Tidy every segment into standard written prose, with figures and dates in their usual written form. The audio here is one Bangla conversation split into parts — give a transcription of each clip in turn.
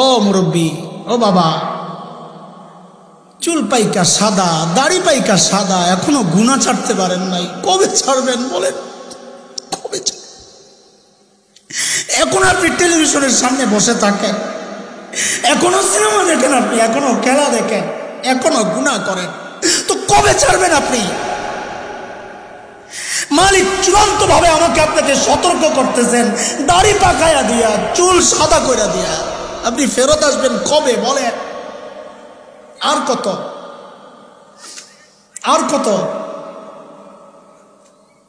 ও মুরব্বী, ও বাবা, চুল পাইকা সাদা, দাড়ি পাইকা সাদা, এখনো গুনাহ ছাড়তে পারেন নাই, কবে ছাড়বেন বলেন? কবে? এখন আপনি টেলিভিশনের সামনে বসে থাকেন, এখনো সিনেমা দেখেন, আপনি এখনো খেলা দেখেন, এখনো গুনাহ করেন, তো কবে ছাড়বেন আপনি? মালিক চূড়ান্ত ভাবে আমাকে আপনাকে সতর্ক করতেছেন, দাড়ি পাকায়া দিয়া, চুল সাদা করে দিয়া আপনি ফেরত আসবেন কবে বলেন? আর কত? আর কত?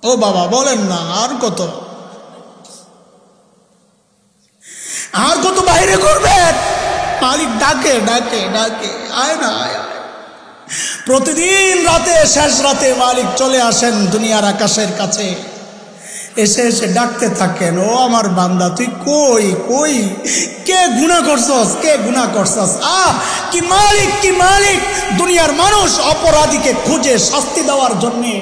ও বাবা বলেন না, আর কত? আর কত বাইরে করবেন? মালিক ডাকে ডাকে ডাকে, আয় না আয়। প্রতিদিন রাতে, শেষ রাতে মালিক চলে আসেন দুনিয়ার আকাশের কাছে, এসে এসে ডাকতে থাকেন, ও আমার বান্দা তুই কই কই, কে গুনাহ করছস, কে গুনাহ করছস? কি মালিক, কি মালিক! দুনিয়ার মানুষ অপরাধীকে খুঁজে শাস্তি দেওয়ার জন্যে,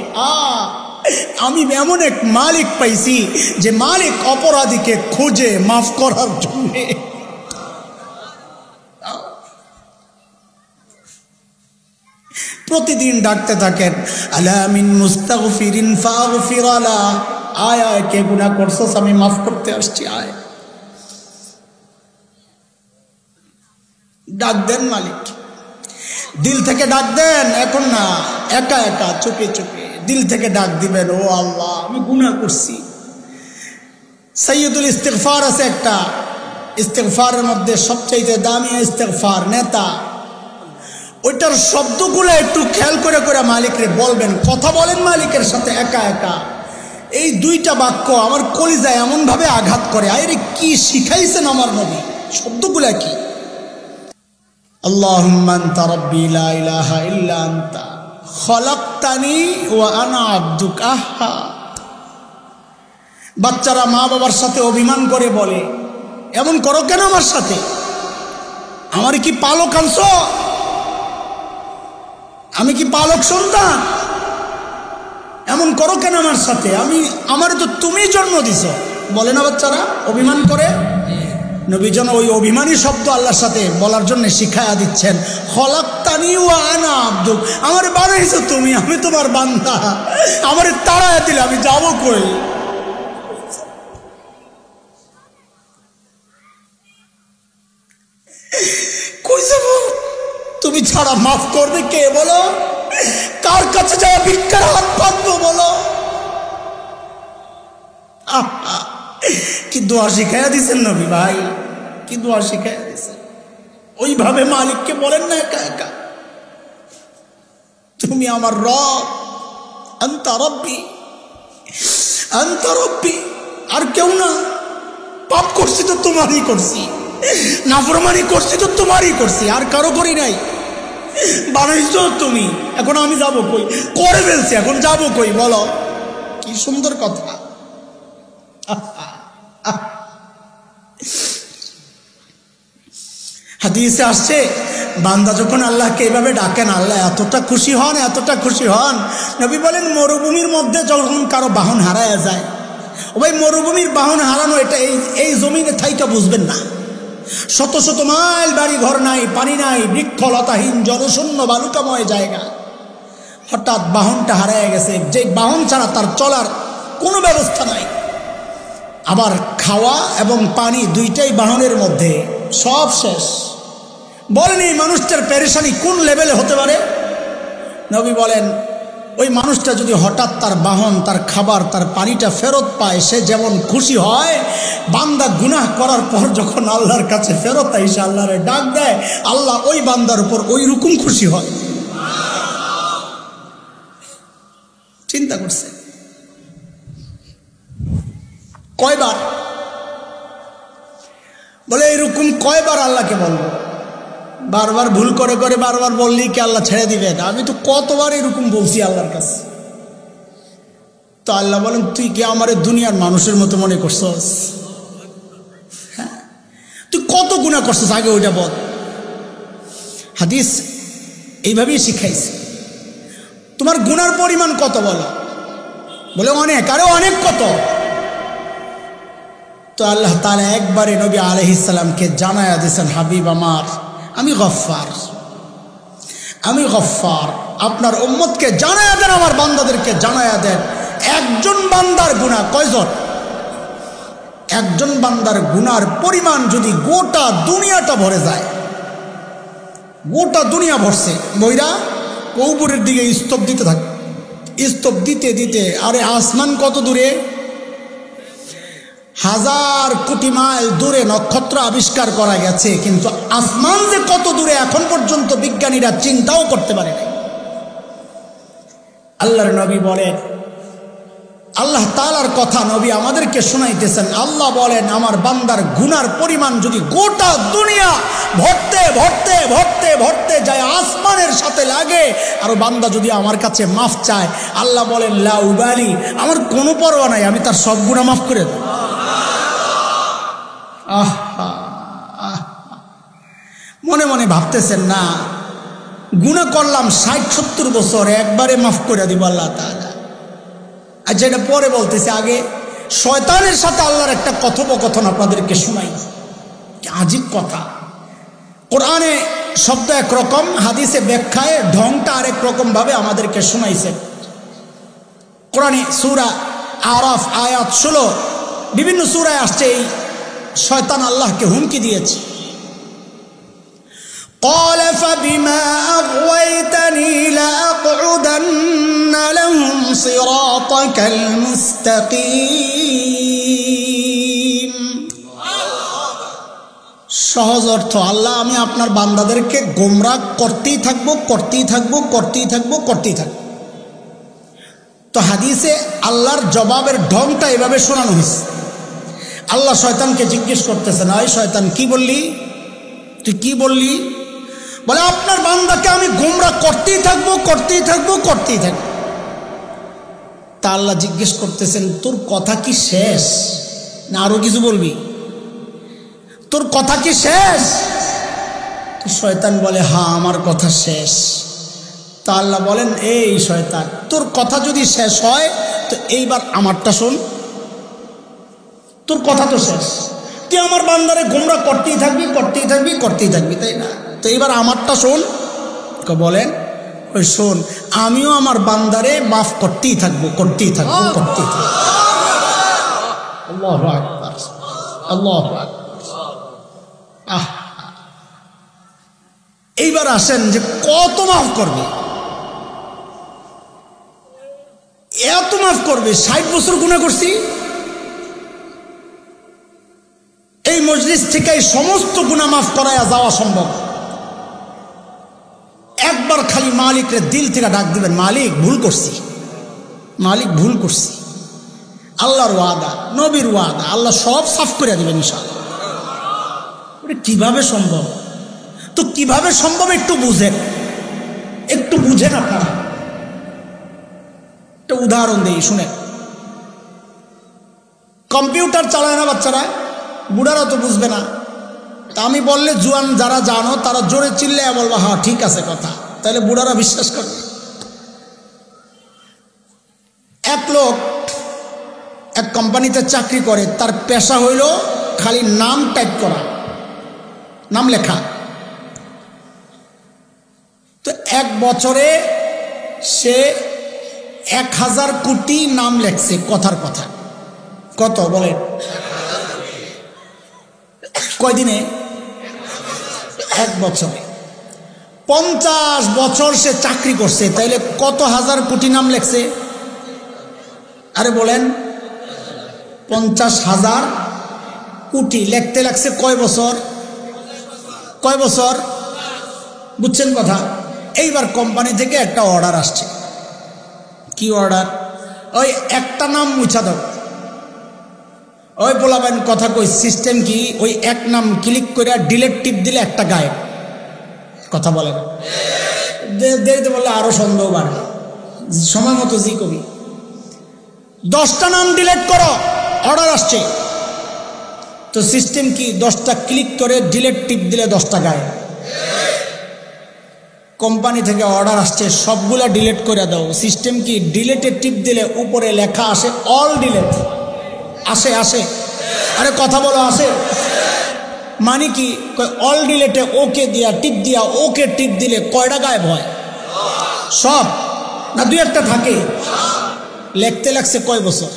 আমি এমন এক মালিক পাইছি যে মালিক অপরাধীকে খুঁজে মাফ করার জন্যে। প্রতিদিন ডাকতে থাকেন, আলা মিন মুস্তাগফিরিন ফাগফির আলা, আয় আয়, কে গুনাহ করছস, আমি মাফ করতে আসছি, আয়। ডাক দেন মালিক, দিল থেকে ডাক দেন, এখন না, একা একা চুপে চুপে দিল থেকে ডাক দিবেন, ও আল্লাহ আমি গুনাহ করছি। সাইয়্যিদুল ইস্তিগফার আছে একটা, ইস্তিগফারের মধ্যে সবচাইতে দামি ইস্তিগফার নেতা, ওইটার শব্দগুলো একটু খেয়াল করে করে মালিকরে বলবেন, কথা বলেন মালিকের সাথে একা একা। এই দুইটা বাক্য আমার কলিজায় এমন ভাবে আঘাত করে, আরে কি শিখাইছেন আমার নবী, শব্দগুলা কি? আল্লাহুম্মা আনতা রাব্বি লা ইলাহা ইল্লা আনতা খলাকতানি ওয়া আনা আবদুকা। বাচ্চারা মা বাবার সাথে অভিমান করে বলে, এমন করো কেন আমার সাথে? আমার কি পালক আনছো? আমি কি পালক সন্তান? এমন করো কেন আমার সাথে? আমার তো তুমি জন্ম দিছ, বলে না বাচ্চারা, অভিমান করে। নবী যেন ওই অভিমানী শব্দ আল্লাহর সাথে বলার জন্য শিখায়া দিচ্ছেন, খলাকতানি ওয়া আনা আবদুক, আমার বানাইছো তুমি, আমি তোমার বান্দা, আমার তাড়ায়া দিলে আমি যাবো কই? কই যাব? তুমি ছাড়া মাফ করবে কে বলো? কার কাছে যাওয়া ভিক্ষার হাত পাতবো বলো? কি দোয়া শিখাইয়া দিচ্ছেন নবী ভাই, কি দোয়া শিখাইয়া দিচ্ছেন। ওইভাবে মালিককে বলেন না একা একা, তুমি আমার রব, আনতা রব্বি, আনতা রব্বি, আর কেউ না। পাপ করছি তো তোমারই করছি, নাফরমানি করছি তো তোমারই করছি, আর কারো করি নাই। বানাইছো তুমি, এখন আমি যাব কই? করে ফেলছি, এখন যাব কই বলো? কি সুন্দর কথা। হাদিসে আসছে, বান্দা যখন আল্লাহকে এইভাবে ডাকেন, আল্লাহ এতটা খুশি হন, এতটা খুশি হন। নবী বলেন, মরুভূমির মধ্যে যখন কারো বাহন হারায়া যায়, ও ভাই মরুভূমির বাহন হারানো, এটা এই জমিনে থাইকা বুঝবেন না। শত শত মাইল বাড়ি ঘর নাই, পানি নাই, বৃক্ষলতাহীন জনশূন্য বালুকাময় জায়গা, হঠাৎ বাহনটা হারায় গেছে, যে বাহন ছাড়া তার চলার কোনো ব্যবস্থা নাই, আবার খাওয়া এবং পানি দুইটাই বাহনের মধ্যে, সব শেষ। বলেন এই মানুষটার পেরেশানি কোন লেভেলে হতে পারে? নবী বলেন, ওই মানুষটা যদি হঠাৎ তার বাহন, তার খাবার, তার পানিটা ফেরত পায়, সে যেমন খুশি হয়, বান্দা গুনাহ করার পর যখন আল্লাহর কাছে ফেরত আইসে আল্লাহরে ডাক দেয়, আল্লাহ ওই বান্দার উপর ওই রকম খুশি হয়। চিন্তা করছে কয়বার? বলে এইরকম কয়বার আল্লাহকে বলবো? বারবার ভুল করে করে বারবার বললেই কি আল্লাহ ছেড়ে দিবেন? আমি তো কতবার এরকম বলছি আল্লাহর কাছে। তো আল্লাহ বলেন, তুই কি আমারে দুনিয়ার মানুষের মতো মনে করছস? হ্যাঁ, তুই কত গুনাহ করছস আগে ওইটা বল। হাদিস এইভাবেই শিখাইছে, তোমার গুনার পরিমাণ কত বলো? বলে অনেক। আরে অনেক কত? তো আল্লাহ তাআলা একবারে নবী আলাইহিস সালামকে জানায়া দিয়েছেন, হাবিব আমার, আমি গফফার, আমি গফফার। আপনার উম্মতকে জানায়া দেন, আমার বান্দাদেরকে জানায়া দেন, একজন বান্দার গুনাহ কয়জন? একজন বান্দার গুনার পরিমাণ যদি গোটা দুনিয়াটা ভরে যায়, গোটা দুনিয়া ভরছে, বইরা উপরের দিকে স্তব দিতে থাকে, স্তব দিতে দিতে, আরে আসমান কত দূরে, হাজার কোটি মাইল দূরে নক্ষত্র আবিষ্কার করা গেছে, কিন্তু আসমান যে কত দূরে এখন পর্যন্ত বিজ্ঞানীরা চিন্তাও করতে পারে না। আল্লাহর নবী বলেন, আল্লাহ তাআলার কথা নবী আমাদেরকে শোনাইতেছেন, আল্লাহ বলেন আমার বান্দার গুনার পরিমাণ যদি গোটা দুনিয়া ভরতে ভরতে ভরতে ভরতে যায়, আসমানের সাথে লাগে, আর বান্দা যদি আমার কাছে মাফ চায়, আল্লাহ বলেন লা উবালি, আমার কোনো পরোয়া নাই, আমি তার সব গুনাহ মাফ করে দেব। মনে মনে ভাবতেছেন না, গুনাহ করলাম ৬০-৭০ বছর, একবারে মাফ করে দিব আল্লাহ তাআলা। আচ্ছা, এটা পরে বলতেছে, আগে শয়তানের সাথে আল্লাহর একটা কথোপকথন আপনাদেরকে শোনাই। আজীব কথা, কোরআনে শব্দ একরকম, হাদিসে ব্যাখ্যায় ঢংটা আরেক রকম ভাবে আমাদেরকে শোনাইছে। কোরআনে সূরা আরাফ আয়াত ১৬, বিভিন্ন সূরায় আসছে এই শয়তান আল্লাহকে হুমকি দিয়েছে। قال فبما أغويتني لأقعدن لهم صراطك المستقيم। সহজ অর্থ, আল্লাহ আমি আপনার বান্দাদেরকে গোমরাহ করতেই থাকবো, করতেই থাকবো, করতেই থাকবো, করতেই থাকবো। তো হাদিসে আল্লাহর জবাবের ঢংটা এভাবে শোনানো হয়েছে। আল্লাহ শয়তানকে জিজ্ঞেস করতেছেন, আয় শয়তান, কি বললি, তুই কি বললি? বলে আপনার বান্দাকে আমি গোমরাহ করতেই থাকবো, করতেই থাকবো, করতেই থাকবো। তা আল্লাহ জিজ্ঞেস করতেছেন, তোর কথা কি শেষ না আরো কিছু বলবি? তোর কথা কি শেষ? তো শয়তান বলে, হ্যাঁ আমার কথা শেষ। তা আল্লাহ বলেন, এই শয়তান, তোর কথা যদি শেষ হয় তো এইবার আমারটা শোন। তোর কথা তো শেষ, তুই আমার বান্দারে গোমরাহ করতেই থাকবি, করতেই থাকবি, করতেই থাকবি, তাই না? তো এবার আমারটা শোন। বলেন, ওই শোন, আমিও আমার বান্দারে মাফ করতেই থাকবো, করতেই থাকবো, করতেই থাকবো। আল্লাহু আকবার, আল্লাহু আকবার। এইবার আসেন যে কত মাফ করবে, এত মাফ করবে। ৬০ বছর গুনাহ করছি, এই মজলিস থেকে এই সমস্ত গুনাহ মাফ করায়া যাওয়া সম্ভব। একবার খালি মালিকরে দিল থেকে ডাক দিবেন, মালিক ভুল করছি, মালিক ভুল করছি। আল্লাহর ওয়াদা, নবীর ওয়াদা, আল্লাহ সব সাফ করে দিবেন ইনশাআল্লাহ। কিভাবে সম্ভব? তো কিভাবে সম্ভব একটু বুঝেন, একটু বুঝেন আপনারা। একটা উদাহরণ দিই, শুনেন। কম্পিউটার চালায় না বাচ্চারা, বুড়ারা তো বুঝবে না। তা আমি বললে জুয়ান যারা জানো তারা জোরে চিল্লে বলবো, হ্যাঁ ঠিক আছে কথা, তাহলে বুড়ারা বিশ্বাস করবে। এক লোক এক কোম্পানিতে চাকরি করে, তার পেশা হইল খালি নাম টাইপ করা, নাম লেখা। তো এক বছরে সে ১,০০০ কোটি নাম লেখছে, কথার কথা। কত বলেন? কয়দিনে? ১ বছরে। ৫০ বছর সে চাকরি করছে, তাইলে কত হাজার কোটি নাম লেখছে? আরে বলেন, ৫০,০০০ কোটি লিখতে লাগছে কয় বছর? কয় বছর? বুঝছেন কথা? এইবার কোম্পানি থেকে একটা অর্ডার আসছে। কি অর্ডার? ওই একটা নাম মুছা দাও। ওই বলাবেন কথা কই, সিস্টেম কি? ওই এক নাম ক্লিক করে ডিলেট টিপ দিলে একটা গায়েব। কথা বলেন, দেরিতে বললে আরো সন্দেহ বাড়বে। সময় মতো জি কবি, 10টা নাম ডিলেট করো, অর্ডার আসছে। তো সিস্টেম কি? 10টা ক্লিক করে ডিলেট টিপ দিলে 10টা গায়েব। কোম্পানি থেকে অর্ডার আসছে, সবগুলা ডিলেট করে দাও। সিস্টেম কি? ডিলেটে টিপ দিলে উপরে লেখা আসে অল ডিলেট। আসে আসে আরে কথা বলো, আসে? মানে কি? অল ডিলেটে ওকে দিয়া টিপ দিয়া ওকে টিপ দিলে কয়টা গায়েব হয়? সব না দুই একটা থাকে? লিখতে লাগছে কয় বছর?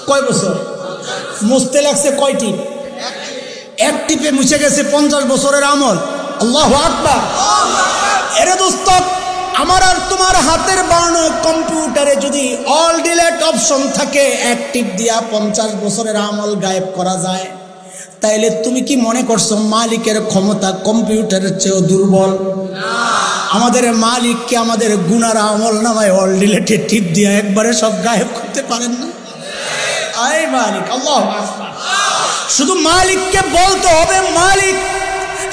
কয় বছর? মুছতে লাগছে কয় টিপ? এক টিপে মুছে গেছে 50 বছরের আমল। আল্লাহু আকবার। এরে দোস্ত, আমার আর তোমার হাতের বানানো কম্পিউটারে যদি অল ডিলেট অপশন থাকে, এক টিপ দিয়া 50 বছরের আমল গায়েব করা যায়, তাইলে তুমি কি মনে করছো মালিকের ক্ষমতা কম্পিউটারের চেয়েও দুর্বল? আমাদের মালিককে আমাদের গুনার আমল নামায় অল ডিলেটে টিপ দিয়া একবারে সব গায়েব করতে পারেন না? আয় মালিক, আল্লাহু আকবার। শুধু মালিককে বলতে হবে, মালিক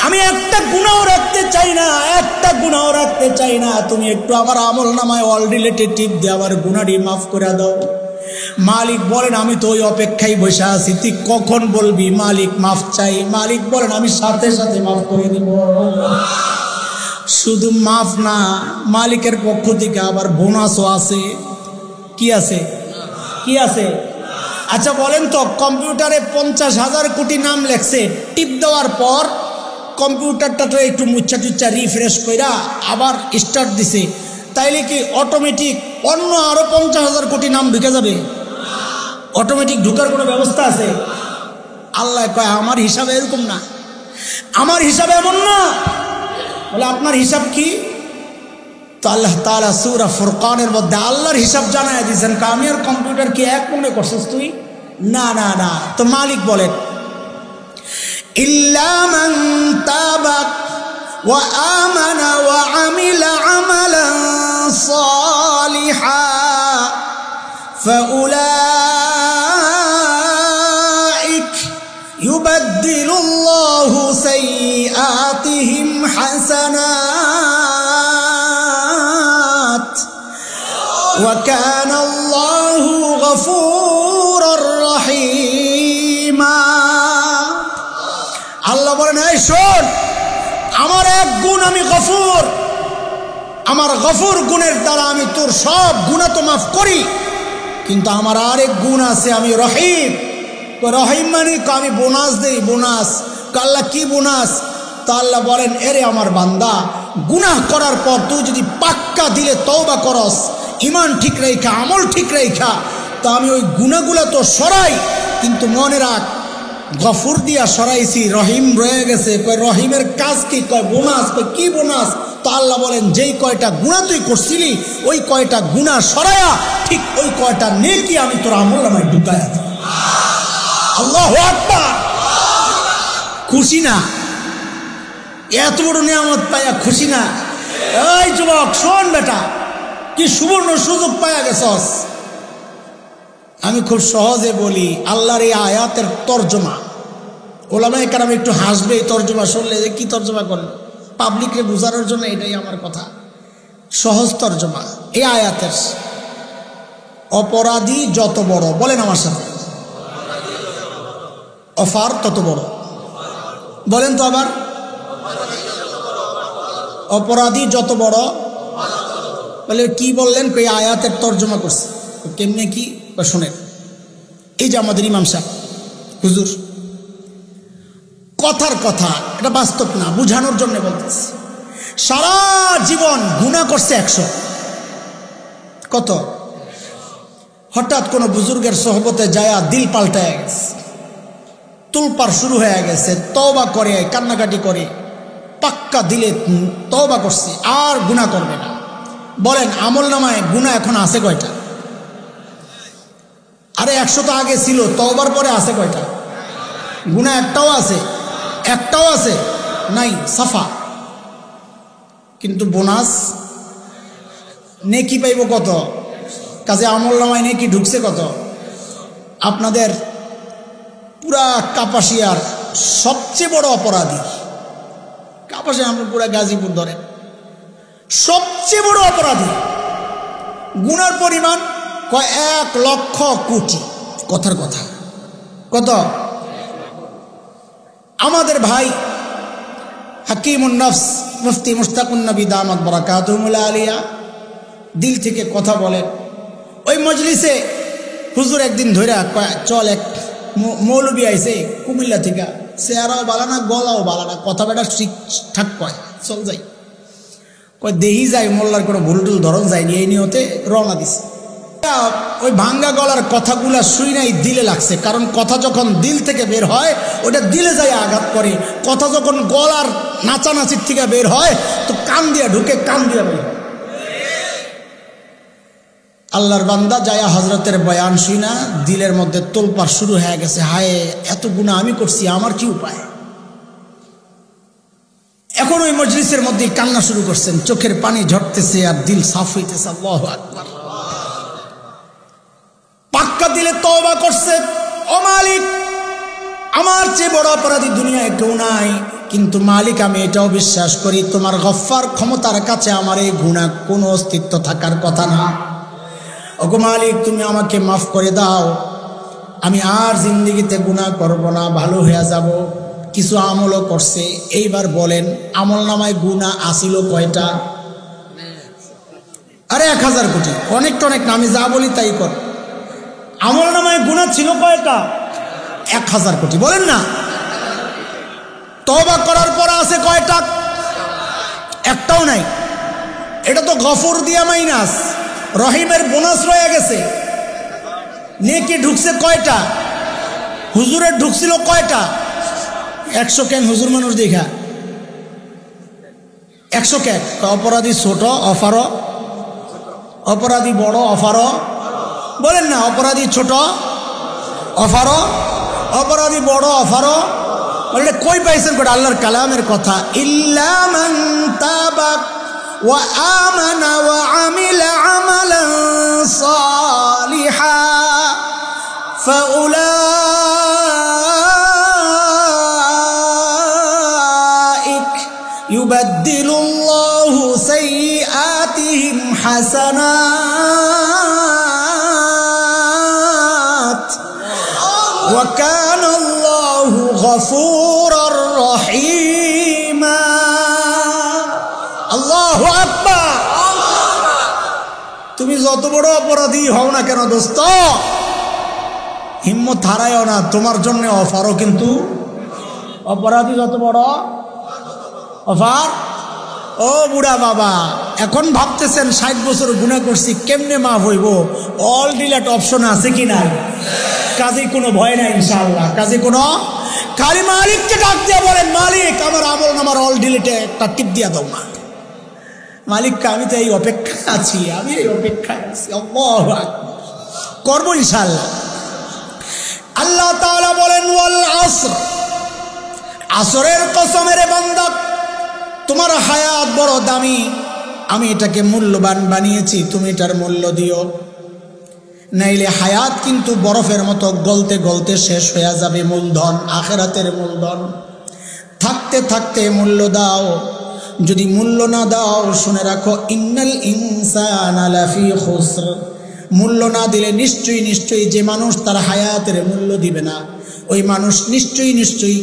আমি একটা গুনাহ রাখতে চাই না, একটা গুনাহ রাখতে চাই না, তুমি একটু আমার আমল নামায় অল ডিলেটে টিপ দিয়ে আমার গুনাহটি মাফ করে দাও। মালিক বলেন আমি তো ওই অপেক্ষায় বসে আছি, তুই কখন বলবি মালিক মাফ চাই? মালিক বলেন আমি সাথে সাথে মাফ করে দিব। শুধু মাফ না, মালিকের পক্ষ থেকে আবার বোনাসও আছে। কি আছে? কি আছে? আচ্ছা বলেন তো, কম্পিউটারে 50,000 কোটি নাম লেখছে, টিপ দেওয়ার পর কম্পিউটারটা তো একটু মুচ্ছা টুচ্ছা রিফ্রেশ কইরা আবার স্টার্ট দিছে, তাইলে কি অটোমেটিক অন্য আরো 50,000 কোটি নাম ঢুকে যাবে? অটোমেটিক ঢুকার কোনো ব্যবস্থা আছে? আল্লাহ কয় আমার হিসাবে এরকম না, আমার হিসাবে এমন না। বলে আপনার হিসাব কি? তো আল্লাহ তাআলা সূরা ফুরকানের মধ্যে আল্লাহর হিসাব জানায় দিয়েছেন, আমি আর কম্পিউটার কি এক মনে করছিস তুই? না না না। তো মালিক বলেন ইল্লা মান তাবা ওয়া আমানা ওয়া আমিলা আমালান সালিহা ফাউলাইক ইউবাদদিলুল্লাহু সাইয়্যাতিহিম হাসানাত ওয়া কানা আল্লাহু গফুরুর রহিমা। আল্লাহ বলেন এই শোন, আমার এক গুণ আমি গফুর, আমার গফুর গুণের দ্বারা আমি তোর সব গুনাহ তো মাফ করি, কিন্তু আমার আরেক গুণ আছে, আমি রহিম। রহিম মানে আমি বোনাস দেই, বোনাস। আল্লাহ কি বোনাস? তা আল্লাহ বলেন এরে আমার বান্দা, গুনাহ করার পর তুই যদি পাক্কা দিলে তওবা করস, ইমান ঠিক রেখা আমল ঠিক রেখা, তো আমি ওই গুনাহগুলো তো সরাই, কিন্তু মনে রাখ গফুর দিয়া সরাইছি, রহিম রয়ে গেছে। কয় রহিমের কাজ কি? কয় বোনাস। কয় কি বোনাস? তো আল্লাহ বলেন যেই কয়টা গুনাহ তুই করছিলি ওই কয়টা গুনাহ সরায়া ঠিক ওই কয়টা নেকি আমি তোর আমল নামায় ঢুকায়া দিই। আল্লাহু আকবার। খুশি না? এত বড় নিয়ামত পাইয়া খুশি না? এই যুবক শোন বেটা, কি সুবর্ণ সুযোগ পাইয়া গেছস। আমি খুব সহজে বলি, আল্লাহর এই আয়াতের তর্জমা ওলামায়ে কেরাম একটু হাসবে এই তর্জমা শুনলে, যে কি তর্জমা করলো, পাবলিককে বোঝানোর জন্য এটাই আমার কথা। সহজ তর্জমা এই আয়াতের, অপরাধী যত বড়, বলেন আমার সাথে, অফার তত বড়। বলেন তো আবার, অপরাধী যত বড়। বলে কি বললেন? এই আয়াতের তর্জমা করছে। কেমনে কি শোনেন। এই যে আমাদের ইমাম সাহেব হুজুর, কথার কথা, এটা বাস্তব না, বুঝানোর জন্য বলতেছি। সারা জীবন গুনাহ করছে 100। কত? হঠাৎ কোনো বুজুর্গের সোহবতে যায়া দিল পাল্টায় গেছে, তুলপার শুরু হয়ে গেছে, তওবা করে কান্নাকাটি করে পাক্কা দিলে তওবা করছে, আর গুনাহ করবে না। বলেন আমল নামায় গুনাহ এখন আছে কয়টা? আরে 100 তো আগে ছিল, তওবার পরে আছে কয়টা? গুনাহ একটাও আছে? একটাও আছে নাই, সাফা। কিন্তু বোনাস নেকি পাইব কত? কাজে আমল নামায় নেকি ঢুকছে কত? আপনাদের পুরা কাপাসিয়ার সবচেয়ে বড় অপরাধী, কাপাসিয়া আমরা পুরা গাজীপুর ধরেন, সবচেয়ে বড় অপরাধী গুনার পরিমাণ 1 লক্ষ কোটি। কথার কথা কত? আমাদের ভাই হাকিমুন নফস মুফতি মুশতাকুন নবী দামাত বারাকাতুহুল আলিয়া দিল থেকে কথা বলেন। ওই মজলিসে হুজুর একদিন ধরে চল এক মৌলবী আইছে কুমিল্লা থেকে, চেহারাও বালা না, গলাও বালা না, কথা বেটা ঠিকঠাক কয়, চল যাই কয় দেহি যায়, মোল্লার কোনো ভুল টুল ধরন যায়নি, এই নিয়তে রওনা দিছে। ওই ভাঙ্গা গলার কথাগুলা শুই নাই, দিলে লাগছে, কারণ কথা যখন দিল থেকে বের হয় ওটা দিলে যায় আঘাত করে, কথা যখন গলার নাচানাচির থেকে বের হয় তো কান দিয়া ঢুকে, কান দিয়া বের হয়। আল্লাহর বান্দা যায়া হজরতের বয়ান শুই না, দিলের মধ্যে তোলপাড় শুরু হয়ে গেছে, হায় এত গুনাহ আমি করছি, আমার কি উপায়। এখন ওই মজলিসের মধ্যে কান্না শুরু করছেন, চোখের পানি ঝরতেছে আর দিল সাফ হইতেছে। আল্লাহু আকবার। পাক্কা দিলে তওবা করছে, ও মালিক আমার চেয়ে বড় অপরাধী দুনিয়ায় কেউ নাই, কিন্তু মালিক আমি এটাও বিশ্বাস করি তোমার গফফার ক্ষমতার কাছে আমার এই গুনাহ কোনো অস্তিত্ব থাকার কথা না। ওগো মালিক তুমি আমাকে মাফ করে দাও, আমি আর জিন্দেগিতে গুনাহ করব না, ভালো হয়ে যাব। কিছু আমলও করছে। এইবার বলেন আমল নামায় গুনাহ আসিল কয়টা? আরে 1000 কোটি, অনেক টনেক না, আমি যা বলি তাই কর। আমল নামায় গুনাহ ছিল কয়টা? 1000 কোটি। বলেন না। তওবা করার পর আছে কয়টা? একটাও নাই। এটা তো গফুর দিয়া মাইনাস, রহিমের বোনাস রয়ে গেছে। নেকি ঢুকছে কয়টা? হুজুরের ঢুকছিল কয়টা? 100 কেন হুজুর মানুষ দেখা 100 কেন? অপরাধী ছোট অফারও, অপরাধী বড় অফারও। বলেন না। অপরাধী ছোট অফারও, অপরাধী বড় অফারও। বলে কই পাইছেন? করে আল্লাহর কালামের কথা, ইল্লা মান তাবা ওয়া আমানা ওয়া আমিলা আমালান সালিহা ফাউলাইক ইউবাদদিলুল্লাহু সাইয়্যাতিহিম হাসানাত ওয়া কানা আল্লাহু গফুরার রহিমা। আল্লাহু আকবার। তুমি যত বড় অপরাধী হও না কেন দোস্ত, হিম্মত হারায়ও না, তোমার জন্য অফারও। কিন্তু অপরাধী যত বড় অফার। ও বুড়া বাবা, এখন ভাবতেছেন 60 বছর গুনাহ করছি, কেমনে মাফ হইব? অল ডিলেট অপশন আছে কি নাই? কাজে কোনো ভয় নাই ইনশাআল্লাহ। কাজে কোনো, খালি মালিককে ডাক দিয়া বলেন, মালিক আমার আমল নামার অল ডিলেটে একটা টিপ দিয়া দাও না। মালিককে আমি তো এই অপেক্ষায় আছি, আমি এই অপেক্ষায় আছি। আল্লাহু আকবার। করবো ইনশাআল্লাহ। আল্লাহ তাআলা বলেন ওয়াল আসর, আসরের কসমের বান্দা তোমার হায়াত বড় দামি, আমি এটাকে মূল্যবান বানিয়েছি, তুমি এটার মূল্য দিও, নাইলে হায়াত কিন্তু বরফের মতো গলতে গলতে শেষ হয়ে যাবে। মূলধন, আখিরাতের মূলধন, থাকতে থাকতে মূল্য দাও। যদি মূল্য না দাও, শুনে রাখো ইন্নাল ইনসানা লাফি খুসর, মূল্য না দিলে নিশ্চয়ই নিশ্চয়ই যে মানুষ তার হায়াতের মূল্য দিবে না, ওই মানুষ নিশ্চয়ই নিশ্চয়ই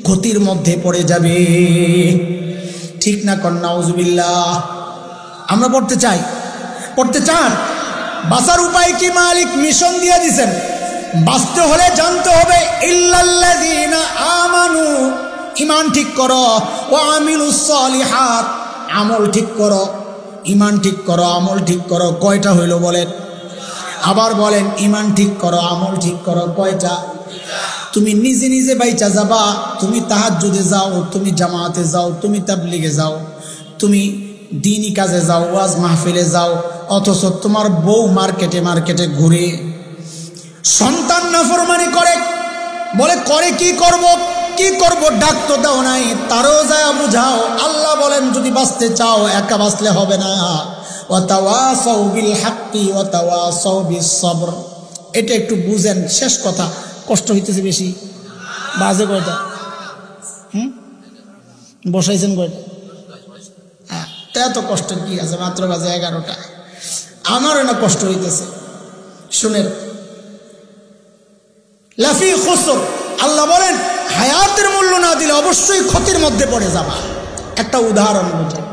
ক্ষতির মধ্যে পড়ে যাবে। ঠিক না কর? নাউজুবিল্লাহ। আমরা পড়তে চাই, পড়তে চান? বাঁচার উপায় কি? মালিক মিশন দিয়ে দিছেন। বাঁচতে হলে জানতে হবে ইল্লাল্লাযীনা আমানু, ইমান ঠিক করো, ওয়া আমিলুস সালিহাত, আমল ঠিক করো। ইমান ঠিক করো, আমল ঠিক করো। কয়টা হইল বলেন? আবার বলেন, ইমান ঠিক করো, আমল ঠিক করো। কয়টা? তুমি নিজে নিজে বাইচা যাবা, তুমি তাহাজ্জুদে যাও, তুমি জামাতে যাও, তুমি তাবলীগে যাও, তুমি দ্বীনি কাজে যাও, ওয়াজ মাহফিলে যাও, অথচ তোমার বউ মার্কেটে মার্কেটে ঘুরে, সন্তান নাফরমানি করে, বলে করে কি করব কি করব, ডাক তো দাও নাই, তারও যায় বুঝাও। আল্লাহ বলেন যদি বাঁচতে চাও একা বাঁচলে হবে না। ওয়া তাওয়াসাউ বিল হাক্কি ওয়া তাওয়াসাউ বিস সবর। এটা একটু বুঝেন। শেষ কথা, কষ্ট হইতেছে বেশি। বাজে কয়টা? বসাইছেন কয়টা? হ্যাঁ, এত কষ্ট কি আছে? মাত্র বাজে 11টা। আমারও না কষ্ট হইতেছে। শুনেন, লাফি খুসর, আল্লাহ বলেন হায়াতের মূল্য না দিলে অবশ্যই ক্ষতির মধ্যে পড়ে যাবা। একটা উদাহরণ বুঝেন।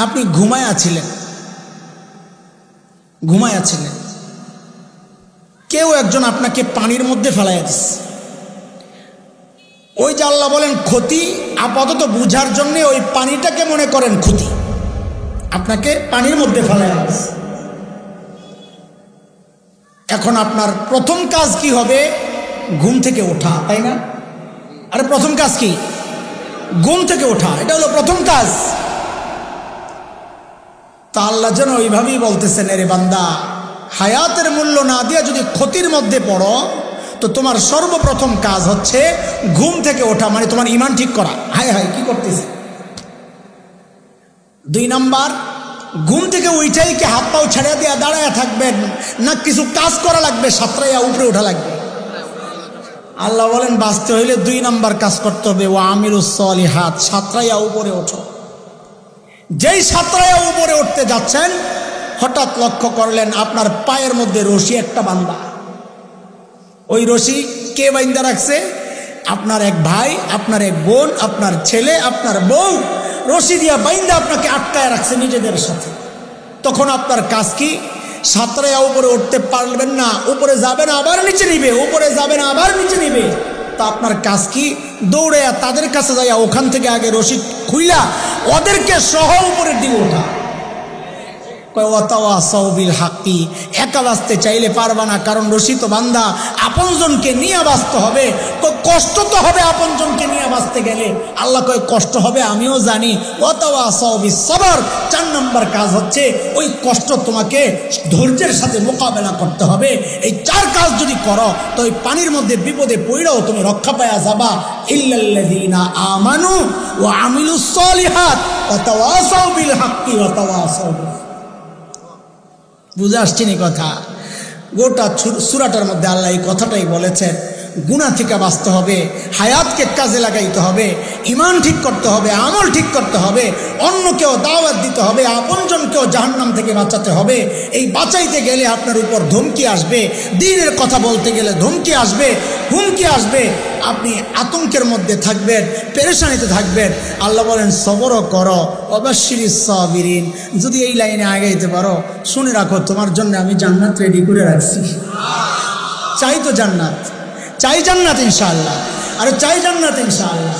আপনি ঘুমায়া ছিলেন, কেউ একজন আপনাকে পানির মধ্যে ফেলাইয়া দিচ্ছে, ওই যে আল্লাহ বলেন ক্ষতি, আপাতত বুঝার জন্য ওই পানিটাকে মনে করেন ক্ষতি, আপনাকে পানির মধ্যে ফেলাইয়া দিচ্ছে। এখন আপনার প্রথম কাজ কি হবে? ঘুম থেকে ওঠা, তাই না? আরে প্রথম কাজ কি? ঘুম থেকে ওঠা, এটা হলো প্রথম কাজ। তা আল্লাহ যেন ওইভাবেই বলতেছেন, এরে বান্দা, হায়াতের মূল্য না দিয়ে যদি ক্ষতির মধ্যে পড়ো তো তোমার সর্বপ্রথম কাজ হচ্ছে ঘুম থেকে ওঠা, মানে তোমার ঈমান ঠিক করা। হায় হায় কি করতেছে? 2 নাম্বার, ঘুম থেকে উঠাই কি হাত পাও ছেড়ে দিয়ে দাঁড়ায় থাকবেন, না কিছু কাজ করা লাগবে, সাঁতরাইয়া উপরে ওঠা লাগবে? আল্লাহ বলেন বাঁচতে হইলে 2 নাম্বার কাজ করতে হবে, ও আমিলুস সলিহাত, সাঁতরাইয়া উপরে ওঠো। যেই সাঁতরাইয়া উপরে উঠতে যাচ্ছেন, হঠাৎ লক্ষ্য করলেন আপনার পায়ের মধ্যে রশি একটা বান্ধা। ওই রশি কে বাইন্দা রাখছে? আপনার এক ভাই, আপনার এক বোন, আপনার ছেলে, আপনার বউ রশি দিয়া বাইন্দা আপনাকে আটকায় রাখছে নিজেদের সাথে। তখন আপনার কাজ কি? সাঁতরাইয়া উপরে উঠতে পারবেন না, উপরে যাবেন আবার নিচে নিবে, উপরে যাবেন আবার নিচে নিবে। তা আপনার কাজ কি? দৌড়ে তাদের কাছে যাইয়া ওখান থেকে আগে রশি খুইলা ওদেরকে সহ উপরে দিয়ে ওঠা। একা বাঁচতে চাইলে পারবা না, কারণ রশি তো বান্দা আপনজনকে নিয়ে বাঁচতে হবে। কষ্ট তো হবে আপনজনকে নিয়ে বাঁচতে গেলে। আল্লাহ কয় কষ্ট হবে, আমিও জানি। সবর 4 নম্বর কাজ হচ্ছে ওই কষ্ট তোমাকে ধৈর্যের সাথে মোকাবেলা করতে হবে। এই 4 কাজ যদি করো তো ওই পানির মধ্যে বিপদে পড়লেও তুমি রক্ষা পাওয়া যাবা। ইল্লাল্লাযীনা আমানু ওয়া আমিলুস সলিহাত ওয়া তাওয়াসাউ বিল হাক্কি ওয়া তাওয়াসাউ। বুঝে আসছে নি কথা? গোটা সূরাটার মধ্যে আল্লাহ এই কথাটাই বলেছেন। গুনাহ থেকে বাঁচতে হবে, হায়াতকে কাজে লাগাইতে হবে, ঈমান ঠিক করতে হবে, আমল ঠিক করতে হবে, অন্যকেও দাওয়াত দিতে হবে, আপনজনকেও জাহান্নাম থেকে বাঁচাতে হবে। এই বাঁচাইতে গেলে আপনার উপর ধমকি আসবে, দ্বীনের কথা বলতে গেলে ধমকি আসবে, হুমকি আসবে। আপনি আতঙ্কের মধ্যে থাকবেন, পেরেশানিতে থাকবেন। আল্লাহ বলেন সবরও করো, অবাশশিরিস সাবিরিন। যদি এই লাইনে আগাইতে পারো, শুনে রাখো তোমার জন্য আমি জান্নাত রেডি করে রাখছি। চাই তো জান্নাত, চাই জান্নাত ইনশাআল্লাহ, আরে চাই জান্নাত ইনশাআল্লাহ।